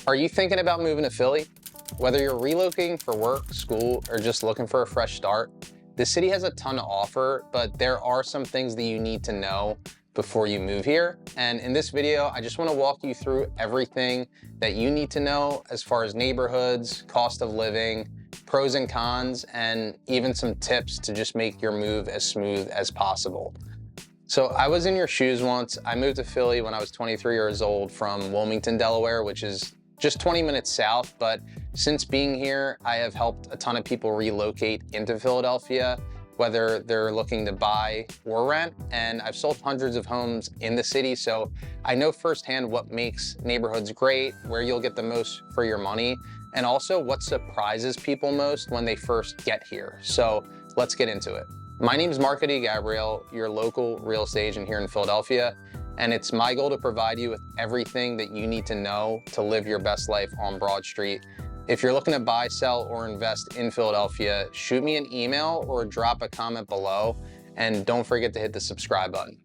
Are you thinking about moving to Philly? Whether you're relocating for work, school, or just looking for a fresh start, the city has a ton to offer, but there are some things that you need to know before you move here. And in this video, I just want to walk you through everything that you need to know as far as neighborhoods, cost of living, pros and cons, and even some tips to just make your move as smooth as possible. So I was in your shoes once. I moved to Philly when I was 23 years old from Wilmington, Delaware, which is just 20 minutes south. But since being here, I have helped a ton of people relocate into Philadelphia, whether they're looking to buy or rent. And I've sold hundreds of homes in the city. So I know firsthand what makes neighborhoods great, where you'll get the most for your money, and also what surprises people most when they first get here. So let's get into it. My name is Marco Gabriel, your local real estate agent here in Philadelphia, and it's my goal to provide you with everything that you need to know to live your best life on Broad Street. If you're looking to buy, sell, or invest in Philadelphia, shoot me an email or drop a comment below, and don't forget to hit the subscribe button.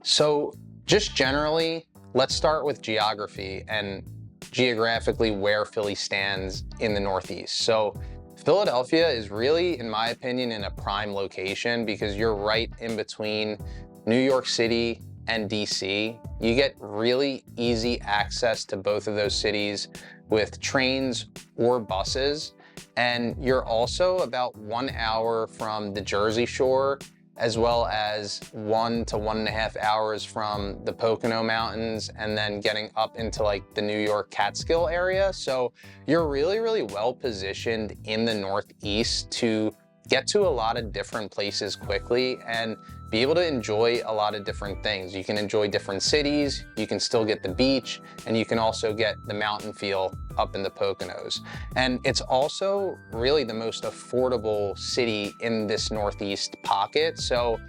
So just generally, let's start with geography and geographically where Philly stands in the Northeast. So Philadelphia is really, in my opinion, in a prime location because you're right in between New York City and DC. You get really easy access to both of those cities with trains or buses. And you're also about 1 hour from the Jersey Shore, as well as 1 to 1.5 hours from the Pocono Mountains, and then getting up into like the New York Catskill area. So you're really well positioned in the Northeast to get to a lot of different places quickly and be able to enjoy a lot of different things. You can enjoy different cities, you can still get the beach, and you can also get the mountain feel up in the Poconos. And it's also really the most affordable city in this Northeast pocket. So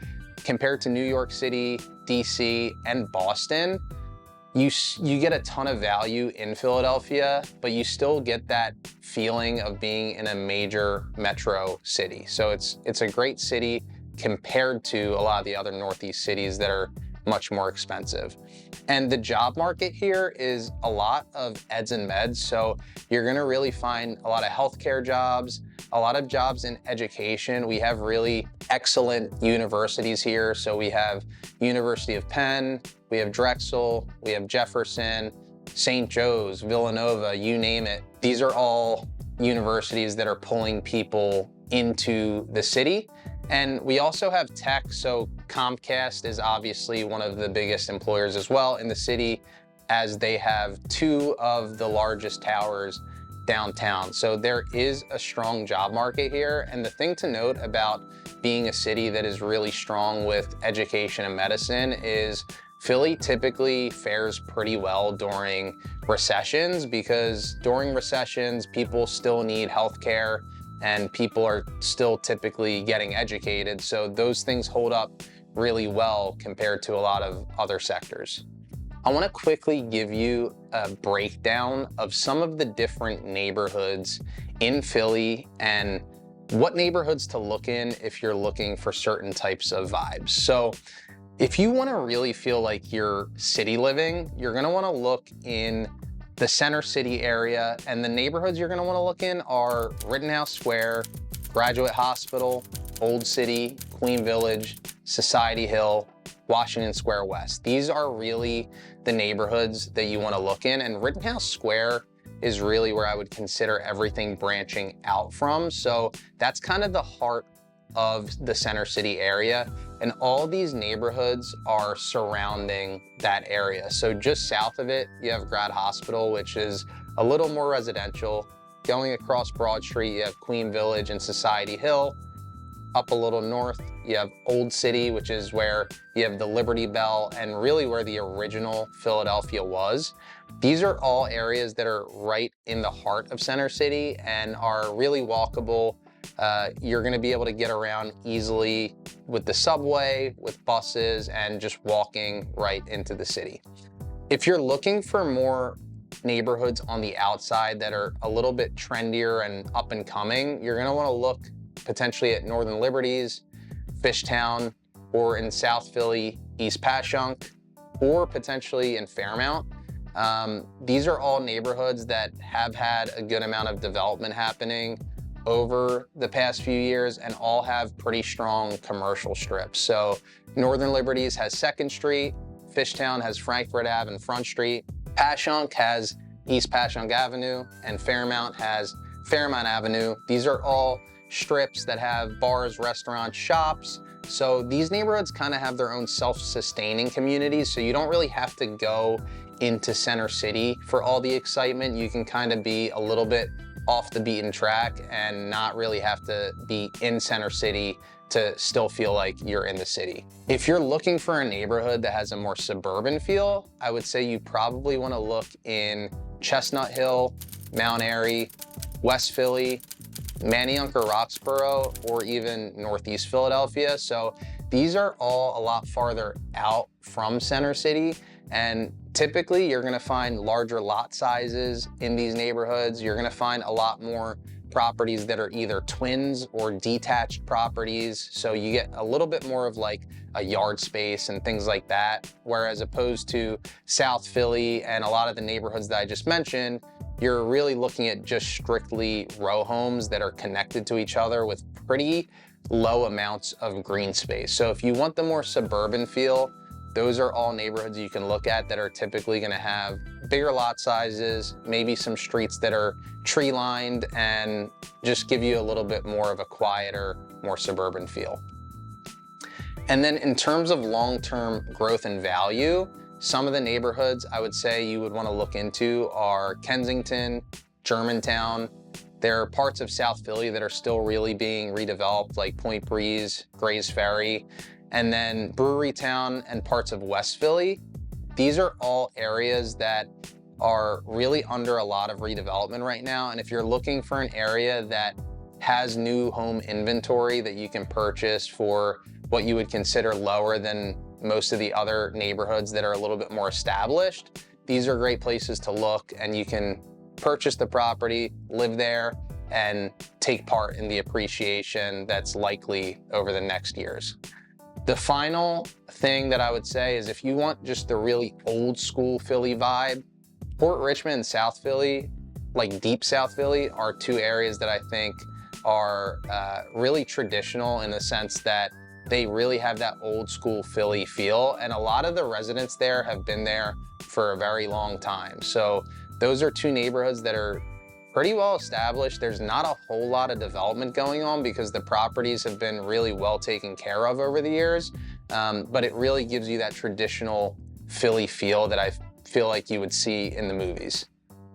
compared to New York City, DC, and Boston, you get a ton of value in Philadelphia, but you still get that feeling of being in a major metro city. So it's a great city compared to a lot of the other Northeast cities that are much more expensive. And the job market here is a lot of eds and meds. So you're gonna really find a lot of healthcare jobs, a lot of jobs in education. We have really excellent universities here. So we have University of Penn, we have Drexel, we have Jefferson, St. Joe's, Villanova, you name it. These are all universities that are pulling people into the city. And we also have tech, so Comcast is obviously one of the biggest employers as well in the city, as they have 2 of the largest towers downtown. So there is a strong job market here. And the thing to note about being a city that is really strong with education and medicine is Philly typically fares pretty well during recessions, because during recessions, people still need healthcare and people are still typically getting educated. So those things hold up really well compared to a lot of other sectors. I want to quickly give you a breakdown of some of the different neighborhoods in Philly and what neighborhoods to look in if you're looking for certain types of vibes. So if you want to really feel like you're city living, you're going to want to look in the center city area, and the neighborhoods you're going to want to look in are Rittenhouse Square, Graduate Hospital, Old City, Queen Village, Society Hill, Washington Square West. These are really the neighborhoods that you want to look in, and Rittenhouse Square is really where I would consider everything branching out from. So that's kind of the heart of the center city area, and all these neighborhoods are surrounding that area. So just south of it, you have Grad Hospital, which is a little more residential. Going across Broad Street, you have Queen Village and Society Hill. Up a little north, you have Old City, which is where you have the Liberty Bell and really where the original Philadelphia was. These are all areas that are right in the heart of Center City and are really walkable. You're gonna be able to get around easily with the subway, with buses, and just walking right into the city. If you're looking for more neighborhoods on the outside that are a little bit trendier and up and coming, you're gonna wanna look potentially at Northern Liberties, Fishtown, or in South Philly, East Passyunk, or potentially in Fairmount. These are all neighborhoods that have had a good amount of development happening over the past few years and all have pretty strong commercial strips. So Northern Liberties has 2nd Street, Fishtown has Frankfurt Ave and Front Street, Passyunk has East Passyunk Avenue, and Fairmount has Fairmount Avenue. These are all strips that have bars, restaurants, shops. So these neighborhoods kind of have their own self-sustaining communities, so you don't really have to go into Center City for all the excitement. You can kind of be a little bit off the beaten track and not really have to be in Center City to still feel like you're in the city. If you're looking for a neighborhood that has a more suburban feel, I would say you probably want to look in Chestnut Hill, Mount Airy, West Philly, Manayunk or Roxborough, or even Northeast Philadelphia. So these are all a lot farther out from Center City, and typically you're gonna find larger lot sizes in these neighborhoods. You're gonna find a lot more properties that are either twins or detached properties. So you get a little bit more of like a yard space and things like that. Whereas opposed to South Philly and a lot of the neighborhoods that I just mentioned, you're really looking at just strictly row homes that are connected to each other with pretty low amounts of green space. So if you want the more suburban feel, those are all neighborhoods you can look at that are typically gonna have bigger lot sizes, maybe some streets that are tree lined, and just give you a little bit more of a quieter, more suburban feel. And then in terms of long-term growth and value, some of the neighborhoods I would say you would want to look into are Kensington, Germantown. There are parts of South Philly that are still really being redeveloped, like Point Breeze, Grays Ferry, and then Brewery Town and parts of West Philly. These are all areas that are really under a lot of redevelopment right now. And if you're looking for an area that has new home inventory that you can purchase for what you would consider lower than most of the other neighborhoods that are a little bit more established, these are great places to look, and you can purchase the property, live there, and take part in the appreciation that's likely over the next years. The final thing that I would say is if you want just the really old school Philly vibe, Port Richmond and South Philly, like deep South Philly, are two areas that I think are really traditional in the sense that they really have that old school Philly feel, and a lot of the residents there have been there for a very long time. So those are two neighborhoods that are pretty well established. There's not a whole lot of development going on because the properties have been really well taken care of over the years, but it really gives you that traditional Philly feel that I feel like you would see in the movies.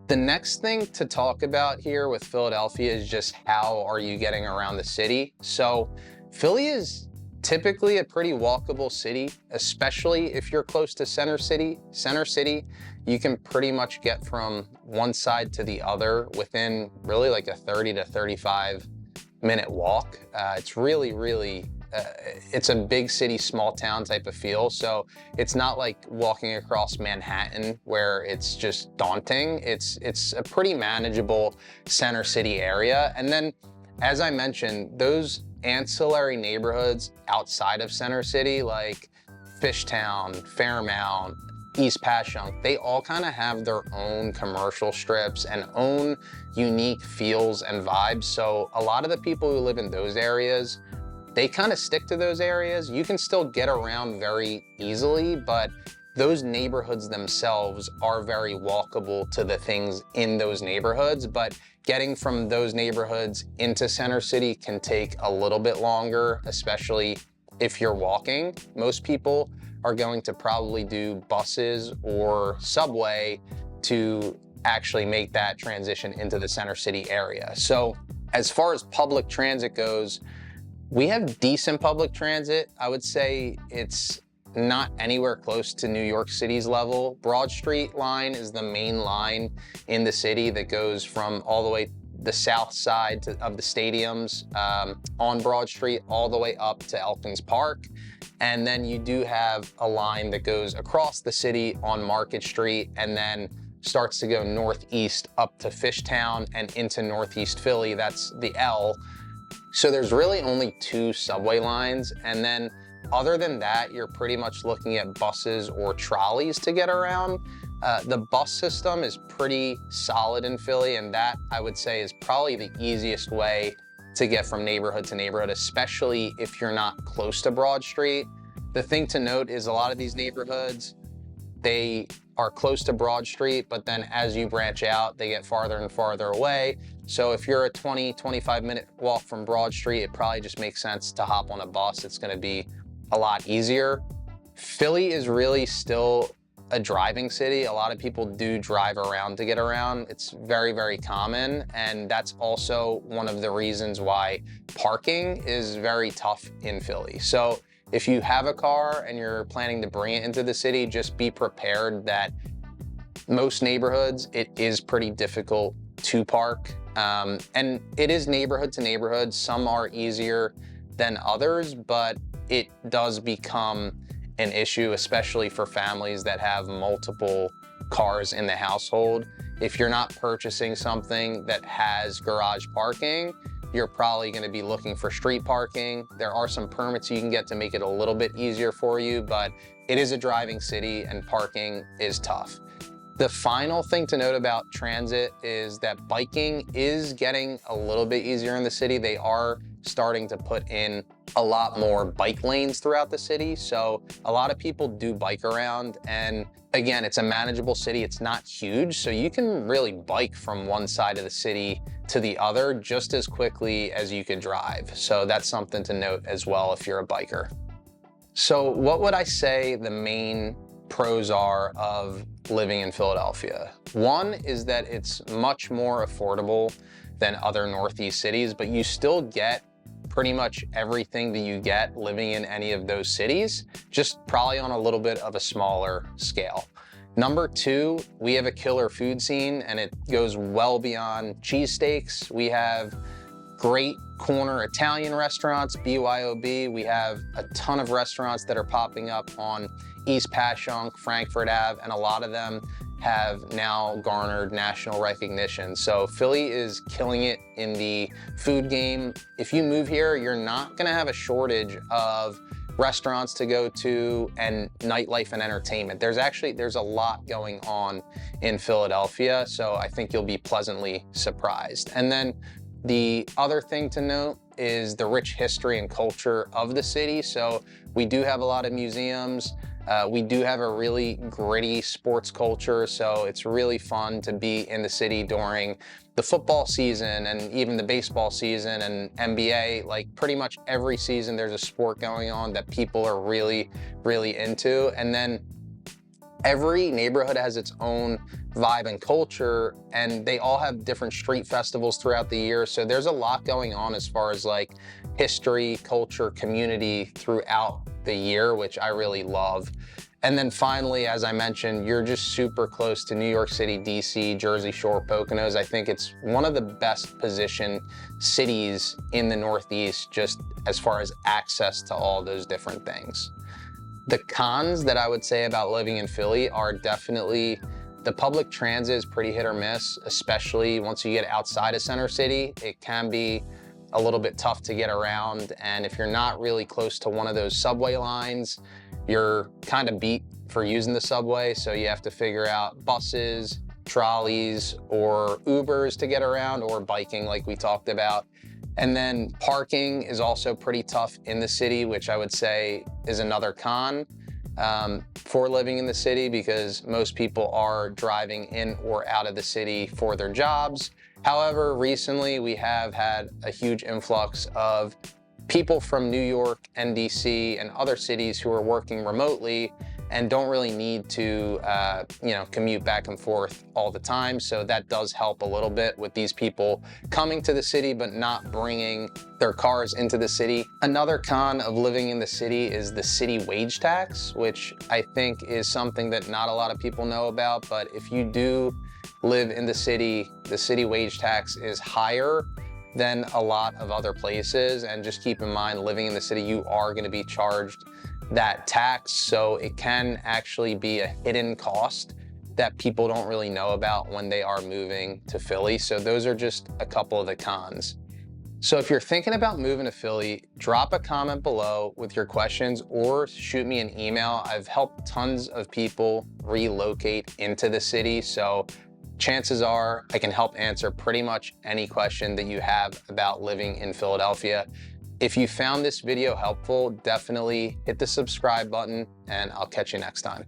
The next thing to talk about here with Philadelphia is just how are you getting around the city. So Philly is typically a pretty walkable city, especially if you're close to Center City. Center City, you can pretty much get from one side to the other within really like a 30 to 35 minute walk. It's really, it's a big city, small town type of feel. So it's not like walking across Manhattan where it's just daunting. It's a pretty manageable Center City area. And then, as I mentioned, those ancillary neighborhoods outside of Center City, like Fishtown, Fairmount, East Passyunk, they all kind of have their own commercial strips and own unique feels and vibes. So a lot of the people who live in those areas, they kind of stick to those areas. You can still get around very easily, but those neighborhoods themselves are very walkable to the things in those neighborhoods. But getting from those neighborhoods into Center City can take a little bit longer, especially if you're walking. Most people are going to probably do buses or subway to actually make that transition into the Center City area. So as far as public transit goes, we have decent public transit. I would say it's not anywhere close to New York City's level. Broad Street line is the main line in the city that goes from all the way the south side of the stadiums on Broad Street all the way up to Elkins Park. And then you do have a line that goes across the city on Market Street and then starts to go northeast up to Fishtown and into Northeast Philly. That's the L. So there's really only 2 subway lines. And then other than that, you're pretty much looking at buses or trolleys to get around. The bus system is pretty solid in Philly, and that I would say is probably the easiest way to get from neighborhood to neighborhood, especially if you're not close to Broad Street. The thing to note is a lot of these neighborhoods, they are close to Broad Street, but then as you branch out, they get farther and farther away. So if you're a 25 minute walk from Broad Street, it probably just makes sense to hop on a bus. It's gonna be a lot easier. Philly is really still a driving city. A lot of people do drive around to get around. It's very, very common. And that's also one of the reasons why parking is very tough in Philly. So if you have a car and you're planning to bring it into the city, just be prepared that most neighborhoods, it is pretty difficult to park. And it is neighborhood to neighborhood. Some are easier than others, but it does become an issue, especially for families that have multiple cars in the household. If you're not purchasing something that has garage parking, you're probably gonna be looking for street parking. There are some permits you can get to make it a little bit easier for you, but it is a driving city and parking is tough. The final thing to note about transit is that biking is getting a little bit easier in the city. They are starting to put in a lot more bike lanes throughout the city. So a lot of people do bike around, and again, it's a manageable city. It's not huge. So you can really bike from one side of the city to the other just as quickly as you could drive. So that's something to note as well if you're a biker. So what would I say the main pros are of living in Philadelphia? One is that it's much more affordable than other Northeast cities, but you still get pretty much everything that you get living in any of those cities, just probably on a little bit of a smaller scale. Number two, we have a killer food scene, and it goes well beyond cheesesteaks. We have great corner Italian restaurants, BYOB. We have a ton of restaurants that are popping up on East Passyunk, Frankfurt Ave, and a lot of them have now garnered national recognition. So Philly is killing it in the food game. If you move here, you're not gonna have a shortage of restaurants to go to and nightlife and entertainment. There's a lot going on in Philadelphia, so I think you'll be pleasantly surprised. And then the other thing to note is the rich history and culture of the city. So we do have a lot of museums. We do have a really gritty sports culture, so it's really fun to be in the city during the football season and even the baseball season and NBA. Like pretty much every season there's a sport going on that people are really, really into. And then every neighborhood has its own vibe and culture, and they all have different street festivals throughout the year. So there's a lot going on as far as like history, culture, community throughout the year, which I really love. And then finally, as I mentioned, you're just super close to New York City, DC, Jersey Shore, Poconos. I think it's one of the best positioned cities in the Northeast, just as far as access to all those different things. The cons that I would say about living in Philly are definitely the public transit is pretty hit or miss, especially once you get outside of Center City. It can be a little bit tough to get around, and if you're not really close to one of those subway lines, you're kind of beat for using the subway, so you have to figure out buses, trolleys, or Ubers to get around, or biking like we talked about. And then parking is also pretty tough in the city, which I would say is another con for living in the city, because most people are driving in or out of the city for their jobs. However, recently we have had a huge influx of people from New York and DC and other cities who are working remotely and don't really need to commute back and forth all the time. So that does help a little bit with these people coming to the city but not bringing their cars into the city. Another con of living in the city is the city wage tax, which I think is something that not a lot of people know about. But if you do live in the city wage tax is higher than a lot of other places. And just keep in mind, living in the city, you are going to be charged that tax. So it can actually be a hidden cost that people don't really know about when they are moving to Philly. So those are just a couple of the cons. So if you're thinking about moving to Philly, drop a comment below with your questions or shoot me an email. I've helped tons of people relocate into the city, so chances are I can help answer pretty much any question that you have about living in Philadelphia. If you found this video helpful, definitely hit the subscribe button and I'll catch you next time.